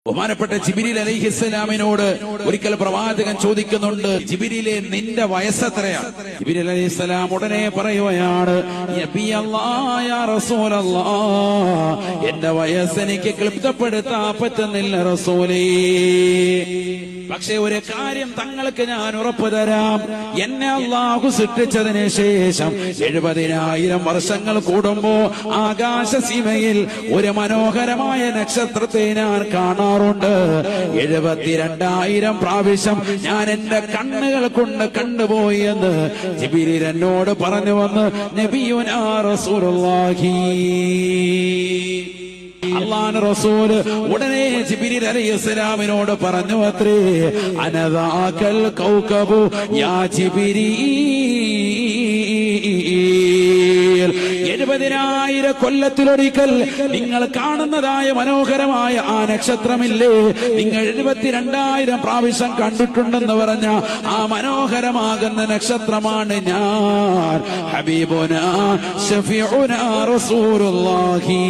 ബഹുമാനപ്പെട്ട ജിബ്രീൽ അലൈഹിസ്സലാമിനോട് ഒരിക്കൽ പ്രവാചകൻ ചോദിക്കുന്നുണ്ട്, ജിബ്രീലേ, നിന്റെ വയസ്സെത്രയാണ്? ജിബ്രീൽ അലൈഹിസ്സലാം ഉടനെ പറയുകയാണ്, യാ റസൂലല്ലാഹ്, എന്റെ വയസ്സെനിക്ക് ക്ലിപ്തപ്പെടുത്താൻ പറ്റുന്നില്ല റസൂലേ. പക്ഷെ ഒരു കാര്യം തങ്ങൾക്ക് ഞാൻ ഉറപ്പു തരാം, എന്നെ അല്ലാഹു സൃഷ്ടിച്ചതിന് ശേഷം 70,000 വർഷങ്ങൾ കൂടുമ്പോ ആകാശസീമയിൽ ഒരു മനോഹരമായ നക്ഷത്രത്തെ ഞാൻ കാണാറുണ്ട്. 72,000 പ്രാവശ്യം ഞാൻ എന്റെ കണ്ണുകൾ കൊണ്ട് കണ്ടുപോയി എന്ന് ജിബ്രീൽ എന്നോട് പറഞ്ഞു വന്ന് നബിയുനാ റസൂലുള്ളാഹി. അല്ലാഹുവിന്റെ റസൂൽ ഉടനെ ജിബ്രീൽ അലൈഹിസ്സലാമിനോട് പറഞ്ഞു അത്രേ, അനദാകൽ കൗകബു യാ ജിബ്രീൽ, 70,000 കൊല്ലത്തിലൊരിക്കൽ നിങ്ങൾ കാണുന്നതായ മനോഹരമായ ആ നക്ഷത്രമില്ലേ, നിങ്ങൾ 72,000 പ്രാവശ്യം കണ്ടിട്ടുണ്ടെന്ന് പറഞ്ഞ ആ മനോഹരമാകുന്ന നക്ഷത്രമാണ് ഞാൻ, ഹബീബുനാ ശഫീഉനാ റസൂലുള്ളാഹി.